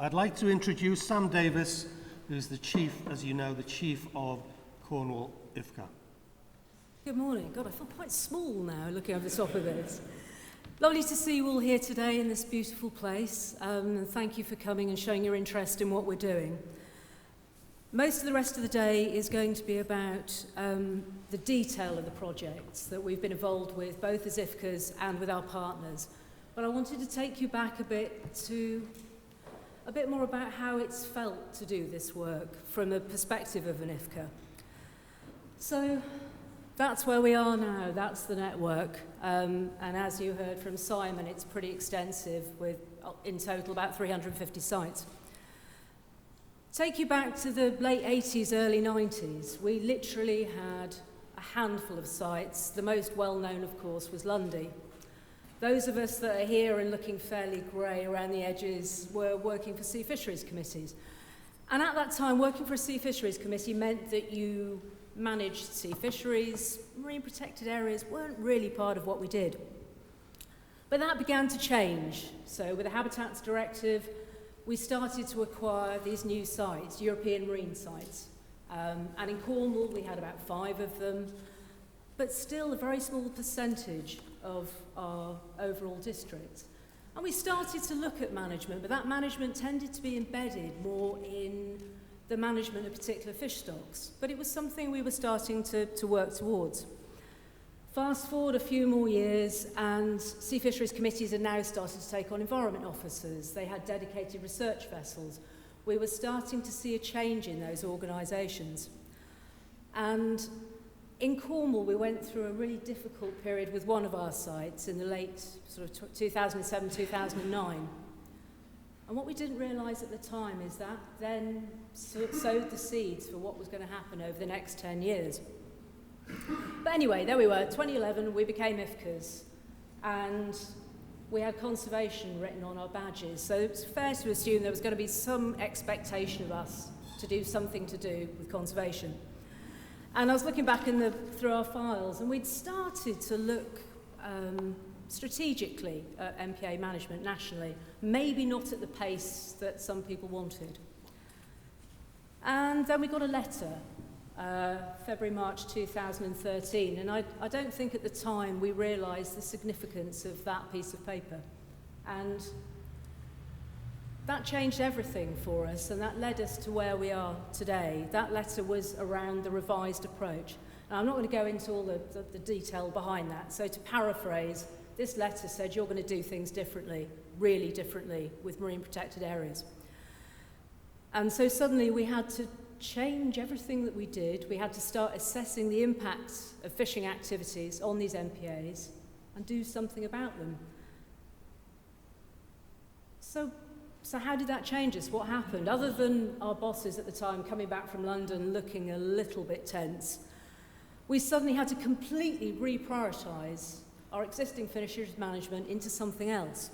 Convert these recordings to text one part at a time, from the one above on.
I'd like to introduce Sam Davis, who's the Chief, as you know, the Chief of Cornwall IFCA. Good morning. God, I feel quite small now looking over the top of this. Lovely to see you all here today in this beautiful place. And thank you for coming and showing your interest in what we're doing. Most of the rest of the day is going to be about the detail of the projects that we've been involved with, both as IFCAs and with our partners. But I wanted to take you back a bit more about how it's felt to do this work from the perspective of an IFCA. So that's where we are now, that's the network. And as you heard from Simon, it's pretty extensive with, in total, about 350 sites. Take you back to the late 80s, early 90s. We literally had a handful of sites. The most well-known, of course, was Lundy. Those of us that are here and looking fairly grey around the edges were working for sea fisheries committees. And at that time, working for a sea fisheries committee meant that you managed sea fisheries. Marine protected areas weren't really part of what we did. But that began to change. So with the Habitats Directive, we started to acquire these new sites, European marine sites. And in Cornwall, we had about 5 of them, but still a very small percentage of our overall district. And we started to look at management, but that management tended to be embedded more in the management of particular fish stocks. But it was something we were starting to work towards. Fast forward a few more years, and sea fisheries committees had now started to take on environment officers. They had dedicated research vessels. We were starting to see a change in those organisations. And in Cornwall, we went through a really difficult period with one of our sites in the late sort of 2007, 2009. And what we didn't realise at the time is that then sowed the seeds for what was going to happen over the next 10 years. But anyway, there we were, 2011, we became IFCAs, and we had conservation written on our badges. So it was fair to assume there was going to be some expectation of us to do something to do with conservation. And I was looking back through our files, and we'd started to look strategically at MPA management nationally, maybe not at the pace that some people wanted. And then we got a letter, February, March 2013, and I don't think at the time we realised the significance of that piece of paper. And that changed everything for us, and that led us to where we are today. That letter was around the revised approach. Now, I'm not going to go into all the detail behind that. So to paraphrase, this letter said you're going to do things differently, really differently, with marine protected areas. And so suddenly we had to change everything that we did. We had to start assessing the impacts of fishing activities on these MPAs and do something about them. So how did that change us? What happened? Other than our bosses at the time coming back from London looking a little bit tense, we suddenly had to completely reprioritise our existing fisheries management into something else.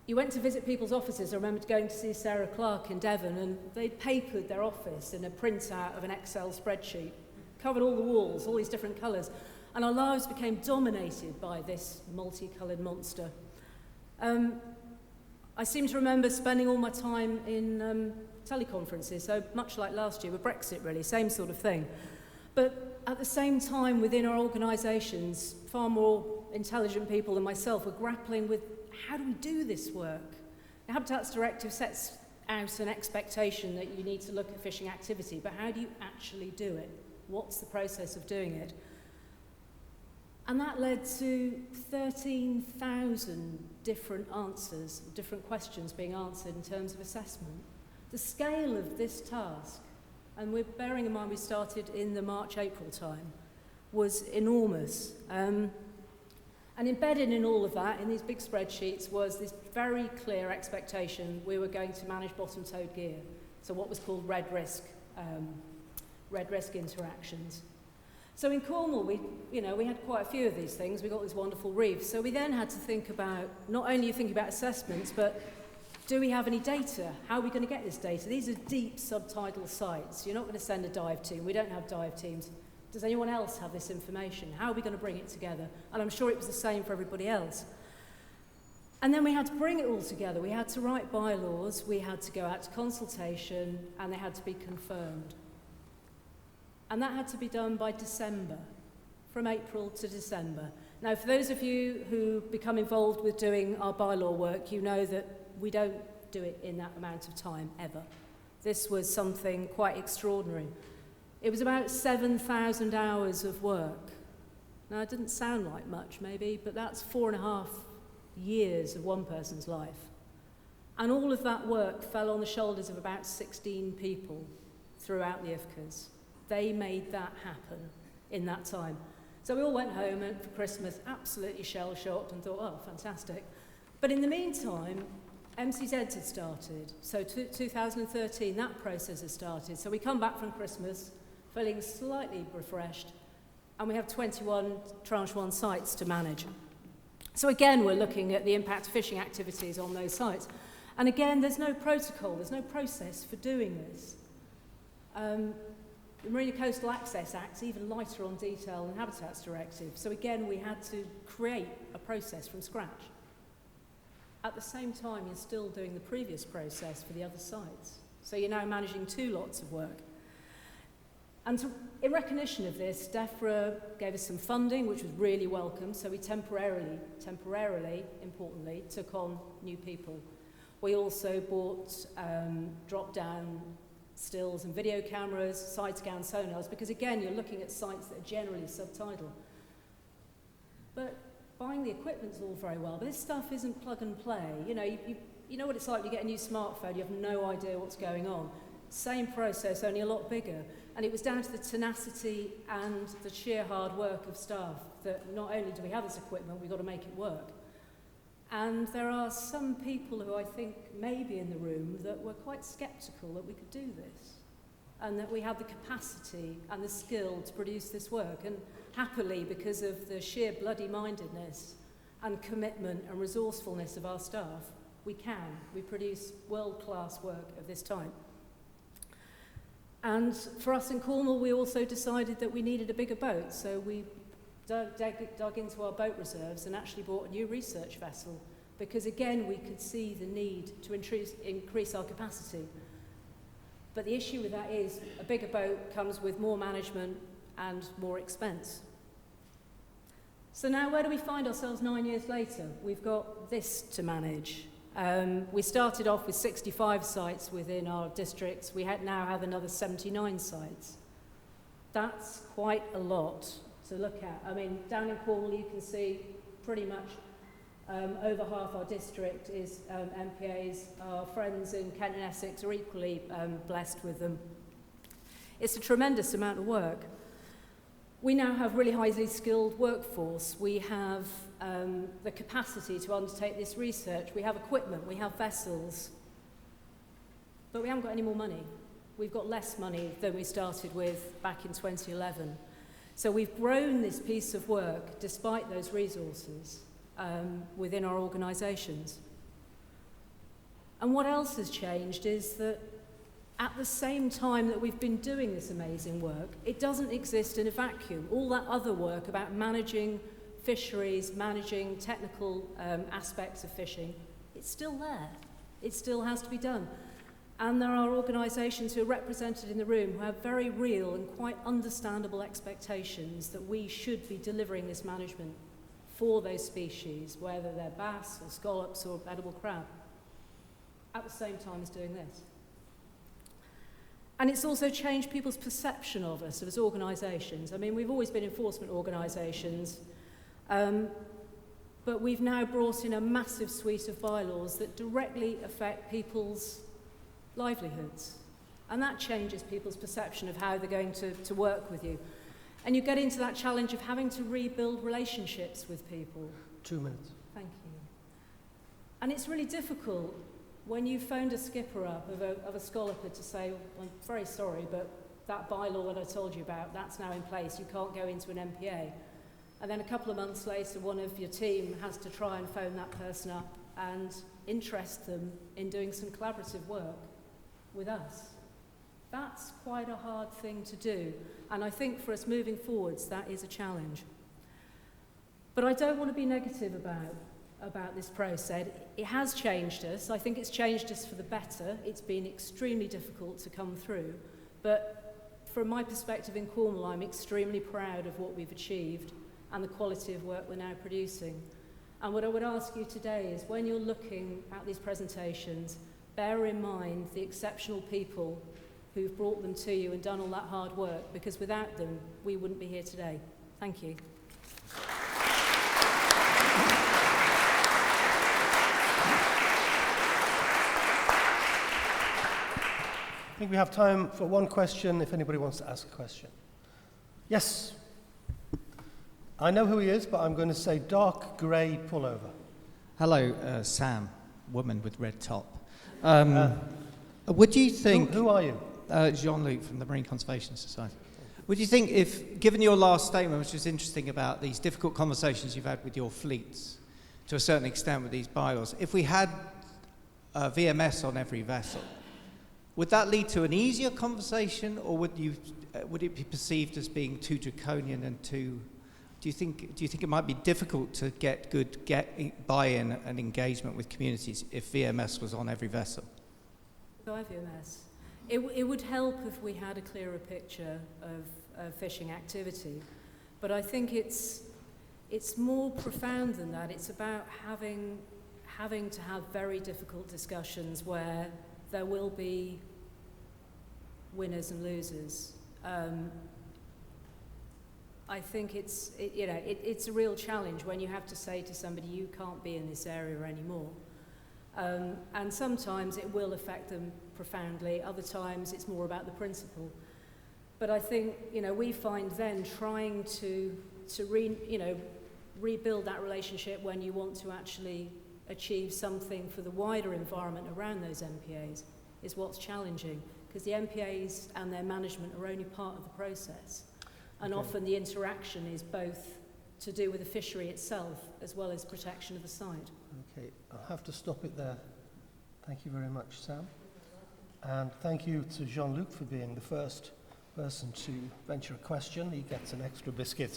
You went to visit people's offices. I remember going to see Sarah Clark in Devon, and they'd papered their office in a printout of an Excel spreadsheet, covered all the walls, all these different colours, and our lives became dominated by this multicoloured monster. I seem to remember spending all my time in teleconferences, so much like last year with Brexit, really, same sort of thing. But at the same time, within our organisations, far more intelligent people than myself were grappling with, how do we do this work? The Habitats Directive sets out an expectation that you need to look at fishing activity, but how do you actually do it? What's the process of doing it? And that led to 13,000 different answers, different questions being answered in terms of assessment. The scale of this task, and we're bearing in mind we started in the March-April time, was enormous. And embedded in all of that, in these big spreadsheets, was this very clear expectation we were going to manage bottom-towed gear, so what was called red risk interactions. So in Cornwall, we had quite a few of these things. We got these wonderful reefs. So we then had to think about, not only thinking about assessments, but do we have any data? How are we going to get this data? These are deep subtidal sites. You're not going to send a dive team. We don't have dive teams. Does anyone else have this information? How are we going to bring it together? And I'm sure it was the same for everybody else. And then we had to bring it all together. We had to write bylaws, we had to go out to consultation, and they had to be confirmed. And that had to be done by December, from April to December. Now, for those of you who become involved with doing our bylaw work, you know that we don't do it in that amount of time, ever. This was something quite extraordinary. It was about 7,000 hours of work. Now, it didn't sound like much, maybe, but that's 4.5 years of one person's life. And all of that work fell on the shoulders of about 16 people throughout the IFCAs. They made that happen in that time. So we all went home for Christmas absolutely shell-shocked and thought, oh, fantastic. But in the meantime, MCZs had started. So 2013, that process has started. So we come back from Christmas feeling slightly refreshed, and we have 21 Tranche 1 sites to manage. So again, we're looking at the impact of fishing activities on those sites. And again, there's no protocol, there's no process for doing this. The Marine and Coastal Access Act is even lighter on detail than Habitats Directive. So again, we had to create a process from scratch. At the same time, you're still doing the previous process for the other sites. So you're now managing 2 lots of work. And in recognition of this, DEFRA gave us some funding, which was really welcome. So we temporarily, importantly, took on new people. We also bought drop-down stills and video cameras, side-scan sonars, because again, you're looking at sites that are generally subtidal. But buying the equipment's all very well, but this stuff isn't plug and play. You know what it's like when you get a new smartphone, you have no idea what's going on. Same process, only a lot bigger. And it was down to the tenacity and the sheer hard work of staff that not only do we have this equipment, we've got to make it work. And there are some people who I think may be in the room that were quite sceptical that we could do this and that we had the capacity and the skill to produce this work. And happily, because of the sheer bloody-mindedness and commitment and resourcefulness of our staff, we produce world-class work of this type. And for us in Cornwall, we also decided that we needed a bigger boat, so we dug into our boat reserves and actually bought a new research vessel, because again, we could see the need to increase our capacity. But the issue with that is a bigger boat comes with more management and more expense. So now where do we find ourselves 9 years later? We've got this to manage. We started off with 65 sites within our districts. We now have another 79 sites. That's quite a lot to look at. I mean, down in Cornwall, you can see pretty much over half our district is MPAs. Our friends in Kent and Essex are equally blessed with them. It's a tremendous amount of work. We now have really highly skilled workforce. We have the capacity to undertake this research. We have equipment, we have vessels, but we haven't got any more money. We've got less money than we started with back in 2011. So we've grown this piece of work despite those resources within our organisations. And what else has changed is that at the same time that we've been doing this amazing work, it doesn't exist in a vacuum. All that other work about managing fisheries, managing technical aspects of fishing, it's still there. It still has to be done. And there are organisations who are represented in the room who have very real and quite understandable expectations that we should be delivering this management for those species, whether they're bass or scallops or edible crab, at the same time as doing this. And it's also changed people's perception of us as organisations. I mean, we've always been enforcement organisations, but we've now brought in a massive suite of bylaws that directly affect people's livelihoods. And that changes people's perception of how they're going to work with you. And you get into that challenge of having to rebuild relationships with people. 2 minutes. Thank you. And it's really difficult when you phoned a skipper up of a scalloper to say, well, I'm very sorry, but that bylaw that I told you about, that's now in place, you can't go into an MPA. And then a couple of months later, one of your team has to try and phone that person up and interest them in doing some collaborative work with us. That's quite a hard thing to do. And I think for us moving forwards, that is a challenge. But I don't want to be negative about about this process. It has changed us. I think it's changed us for the better. It's been extremely difficult to come through. But from my perspective in Cornwall, I'm extremely proud of what we've achieved and the quality of work we're now producing. And what I would ask you today is, when you're looking at these presentations, bear in mind the exceptional people who've brought them to you and done all that hard work, because without them, we wouldn't be here today. Thank you. I think we have time for one question, if anybody wants to ask a question. Yes. I know who he is, but I'm going to say dark grey pullover. Hello, Sam, woman with red top. Would you think... Who are you? Jean-Luc from the Marine Conservation Society. Would you think if, given your last statement, which was interesting about these difficult conversations you've had with your fleets, to a certain extent with these bylaws, if we had VMS on every vessel, would that lead to an easier conversation, or would it be perceived as being too draconian and too... Do you think it might be difficult to get buy-in and engagement with communities if VMS was on every vessel? By VMS. It would help if we had a clearer picture of fishing activity, but I think it's more profound than that. It's about having to have very difficult discussions where there will be winners and losers. I think it's a real challenge when you have to say to somebody, you can't be in this area anymore. And sometimes it will affect them profoundly, other times it's more about the principle. But I think, we find then trying to rebuild that relationship when you want to actually achieve something for the wider environment around those MPAs is what's challenging, because the MPAs and their management are only part of the process. And Okay. often the interaction is both to do with the fishery itself as well as protection of the site. Okay, I'll have to stop it there. Thank you very much, Sam. And thank you to Jean-Luc for being the first person to venture a question. He gets an extra biscuit